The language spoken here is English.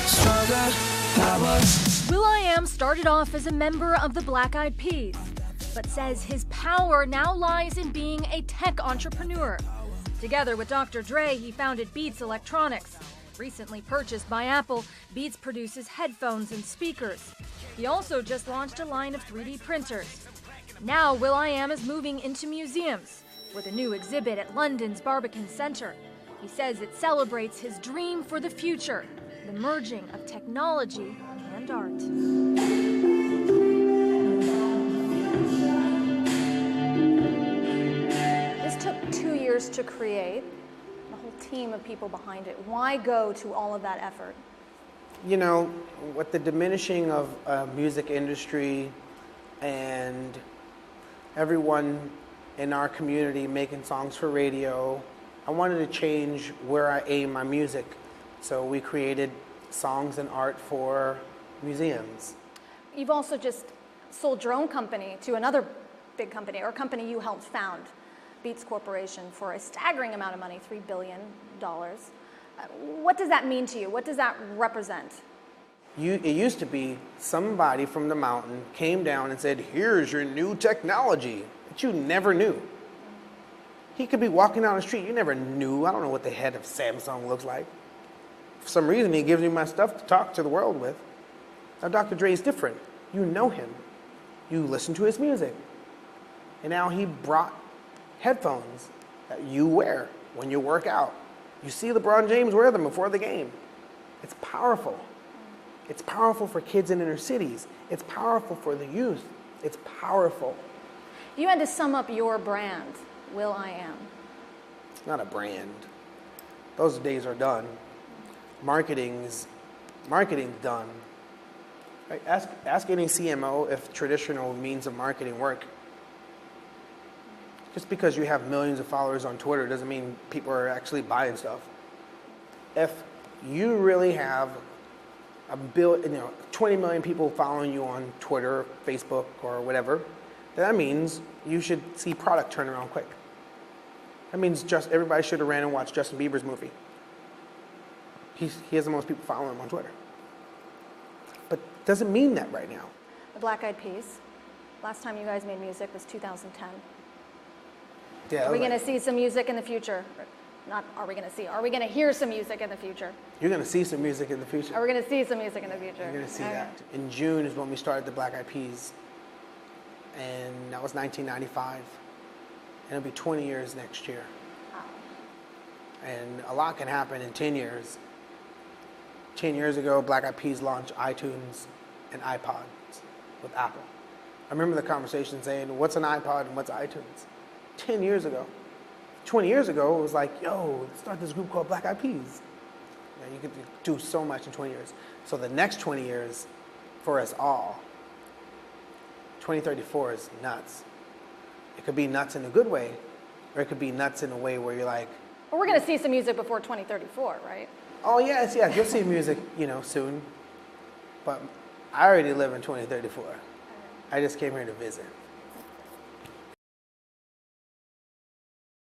stronger power. will.i.am started off as a member of the Black Eyed Peas, but says his power now lies in being a tech entrepreneur. Together with Dr. Dre, he founded Beats Electronics. Recently purchased by Apple, Beats produces headphones and speakers. He also just launched a line of 3D printers. Now will.i.am is moving into museums, with a new exhibit at London's Barbican Centre. He says it celebrates his dream for the future, the merging of technology and art. This took 2 years to create, the whole team of people behind it. Why go to all of that effort? You know, with the diminishing of music industry and everyone in our community making songs for radio, I wanted to change where I aim my music. So we created songs and art for museums. You've also just sold your own company to another big company, or a company you helped found, Beats Corporation, for a staggering amount of money, $3 billion. What does that mean to you? What does that represent? It used to be somebody from the mountain came down and said, here's your new technology that you never knew. He could be walking down the street, you never knew. I don't know what the head of Samsung looks like. For some reason, he gives me my stuff to talk to the world with. Now, Dr. Dre is different. You know him. You listen to his music. And now he brought headphones that you wear when you work out. You see LeBron James wear them before the game. It's powerful. It's powerful for kids in inner cities. It's powerful for the youth. It's powerful. If you had to sum up your brand, will.i.am. It's not a brand. Those days are done. Marketing's done. Right? Ask any CMO if traditional means of marketing work. Just because you have millions of followers on Twitter doesn't mean people are actually buying stuff. If you really have 20 million people following you on Twitter, Facebook, or whatever, that means you should see product turn around quick. That means just everybody should have ran and watched Justin Bieber's movie. He has the most people following him on Twitter. But it doesn't mean that right now. The Black Eyed Peas, last time you guys made music was 2010. Yeah, are we going to see some music in the future? Not are we going to see, are we going to hear some music in the future? You're going to see some music in the future. Are we going to see some music in the future? You're going to see that. In June is when we started the Black Eyed Peas. And that was 1995. And it'll be 20 years next year. Wow. And a lot can happen in 10 years. 10 years ago, Black Eyed Peas launched iTunes and iPods with Apple. I remember the conversation saying, what's an iPod and what's iTunes? 10 years ago. 20 years ago, it was like, yo, let's start this group called Black Eyed Peas. You could do so much in 20 years. So the next 20 years, for us all, 2034 is nuts. It could be nuts in a good way, or it could be nuts in a way where you're like... Well, we're going to see some music before 2034, right? Oh, yes, you'll see music, soon. But I already live in 2034. I just came here to visit.